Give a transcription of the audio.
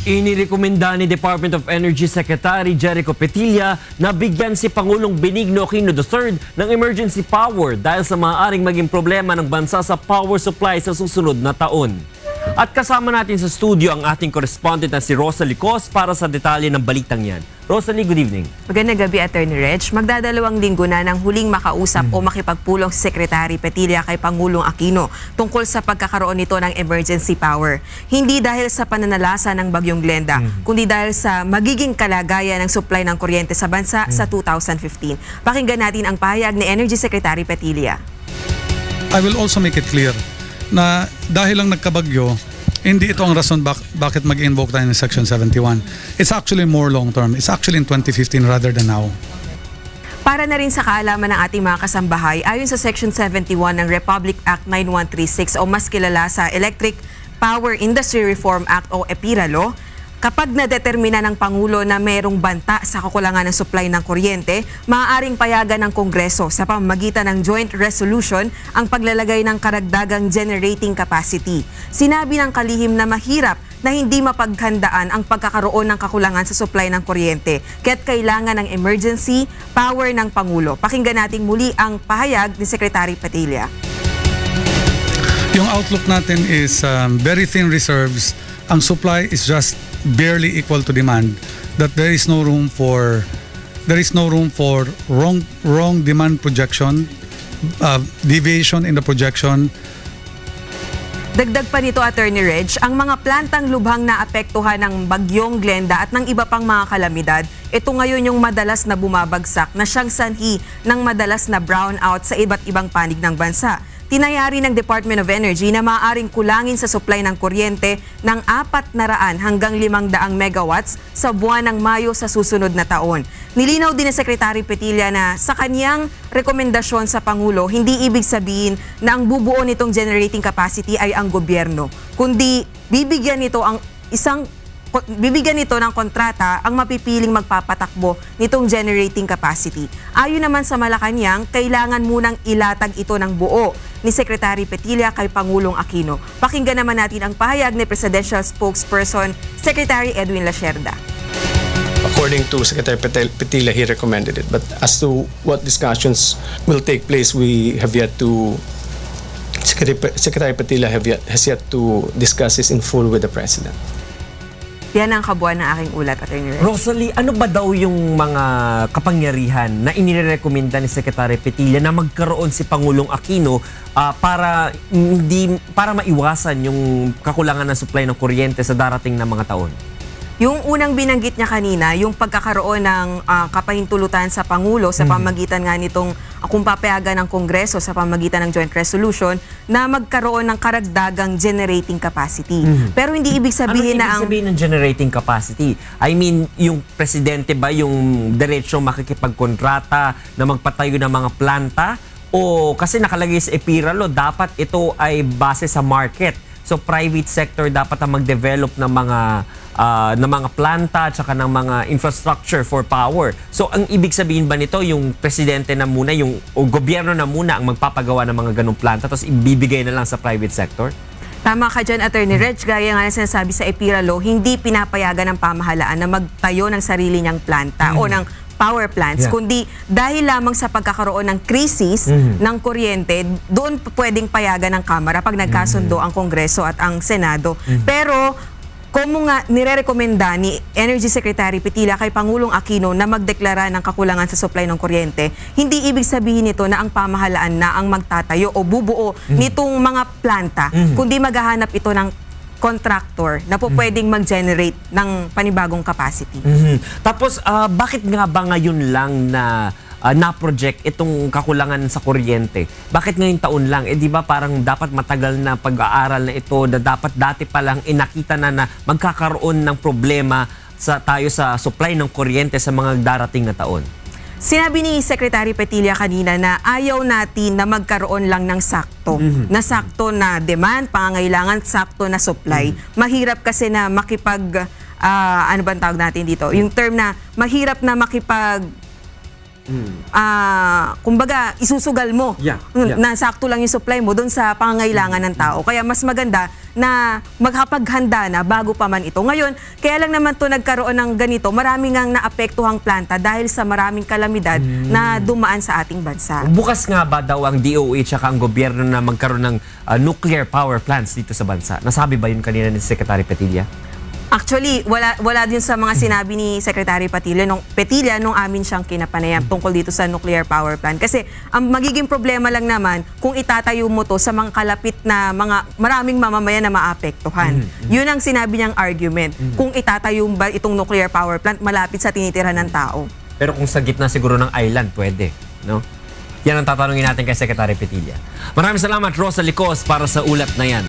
Inirekomenda ni Department of Energy Secretary Jericho Petilla na bigyan si Pangulong Benigno Aquino III ng emergency power dahil sa maaaring maging problema ng bansa sa power supply sa susunod na taon. At kasama natin sa studio ang ating correspondent na si Rosalie Cos para sa detalye ng balitang yan. Rosalie, good evening. Magandang gabi, Attorney Reg. Magdadalawang linggo na nang huling makausap o makipagpulong si Secretary Petilla kay Pangulong Aquino tungkol sa pagkakaroon nito ng emergency power. Hindi dahil sa pananalasa ng Bagyong Glenda, kundi dahil sa magiging kalagayan ng supply ng kuryente sa bansa sa 2015. Pakinggan natin ang pahayag ni Energy Secretary Petilla. I will also make it clear na dahil lang nagkabagyo, hindi ito ang rason bakit mag-invoke tayo ng Section 71. It's actually more long-term. It's actually in 2015 rather than now. Para na rin sa kaalaman ng ating mga kasambahay, ayon sa Section 71 ng Republic Act 9136 o mas kilala sa Electric Power Industry Reform Act o EPIRA Law, kapag nadetermina ng Pangulo na mayroong banta sa kakulangan ng supply ng kuryente, maaaring payagan ng Kongreso sa pamamagitan ng joint resolution ang paglalagay ng karagdagang generating capacity. Sinabi ng kalihim na mahirap na hindi mapaghandaan ang pagkakaroon ng kakulangan sa supply ng kuryente, kaya't kailangan ng emergency power ng Pangulo. Pakinggan natin muli ang pahayag ni Secretary Petilla. Yung outlook natin is very thin reserves. Ang supply is just barely equal to demand, that there is no room for wrong demand projection, deviation in the projection. Dagdag pa nito, Attorney Reg, ang mga plantang lubhang naapektuhan ng Bagyong Glenda at ng iba pang mga kalamidad, ito ngayon yung madalas na bumabagsak na siyang sanhi ng madalas na brownout sa iba't ibang panig ng bansa. Tinayari ng Department of Energy na maaaring kulangin sa supply ng kuryente ng 400 hanggang 500 megawatts sa buwan ng Mayo sa susunod na taon. Nilinaw din ni Secretary Petilla na sa kanyang rekomendasyon sa Pangulo, hindi ibig sabihin na ang bubuo nitong generating capacity ay ang gobyerno, kundi bibigyan nito ng kontrata ang mapipiling magpapatakbo nitong generating capacity. Ayon naman sa Malacanang, kailangan munang ilatag ito ng buo ni Secretary Petilla kay Pangulong Aquino. Pakinggan naman natin ang pahayag ni Presidential Spokesperson Secretary Edwin Lacerda. According to Secretary Petilla, he recommended it. But as to what discussions will take place, we have yet to Secretary Petilla has yet to discuss this in full with the President. Yan ang kabuuan ng aking ulat, Attorney Reg. Rosalie, ano ba daw yung mga kapangyarihan na inirekomenda ni Secretary Petilla na magkaroon si Pangulong Aquino para maiwasan yung kakulangan ng supply ng kuryente sa darating na mga taon? Yung unang binanggit niya kanina, yung pagkakaroon ng kapahintulutan sa Pangulo sa pamagitan nga nitong kung papayagan ng Kongreso sa pamagitan ng joint resolution na magkaroon ng karagdagang generating capacity. Pero hindi ibig sabihin na ang... Ano ibig sabihin ng generating capacity? I mean, yung presidente ba yung diretsong makikipagkontrata na magpatayo ng mga planta? O kasi nakalagay sa EPIRA Law, dapat ito ay base sa market. So private sector dapat ang mag-develop ng mga planta at saka ng mga infrastructure for power. So ang ibig sabihin ba nito, yung presidente na muna, o gobyerno na muna ang magpapagawa ng mga ganong planta tapos ibibigay na lang sa private sector? Tama ka dyan, Attorney Reg. Gaya nga na sinasabi sa EPIRA Law, hindi pinapayagan ng pamahalaan na magtayo ng sarili niyang planta o ng power plants, kundi dahil lamang sa pagkakaroon ng krisis ng kuryente, doon pwedeng payagan ng Kamara pag nagkasundo ang Kongreso at ang Senado. Pero kung nga nirerekomenda ni Energy Secretary Petilla kay Pangulong Aquino na magdeklara ng kakulangan sa supply ng kuryente, hindi ibig sabihin nito na ang pamahalaan na ang magtatayo o bubuo nitong mga planta, kundi maghahanap ito ng contractor na po pwedeng mag-generate ng panibagong capacity. Tapos, bakit nga ba ngayon lang na na-project itong kakulangan sa kuryente? Bakit ngayong taon lang? Di ba parang dapat matagal na pag-aaral na ito, na dapat dati pa lang inakita na magkakaroon ng problema tayo sa supply ng kuryente sa mga darating na taon? Sinabi ni Secretary Petilla kanina na ayaw natin na magkaroon lang ng sakto. Na sakto na demand, pangangailangan, sakto na supply. Mahirap kasi na ano ba ang tawag natin dito? Yung term na mahirap na kumbaga, isusugal mo na sakto lang yung supply mo doon sa pangangailangan ng tao. Kaya mas maganda na maghapaghanda na bago pa man ito. Ngayon, kaya lang naman to nagkaroon ng ganito, maraming ang naapektuhang planta dahil sa maraming kalamidad na dumaan sa ating bansa. Bukas nga ba daw ang DOH at ang gobyerno na magkaroon ng nuclear power plants dito sa bansa? Nasabi ba yun kanina ni Secretary Petilla? Actually, wala din sa mga sinabi ni Secretary Petilla nung amin siyang kinapanayam tungkol dito sa nuclear power plant. Kasi ang magiging problema lang naman kung itatayo mo to sa mga kalapit na maraming mamamayan na maapektuhan. Yun ang sinabi niyang argument. Kung itatayo ba itong nuclear power plant malapit sa tinitirahan ng tao. Pero kung sa gitna siguro ng island, pwede, no? Yan ang tatanungin natin kay Secretary Petilla. Maraming salamat, Rosa Licos, para sa ulat na yan.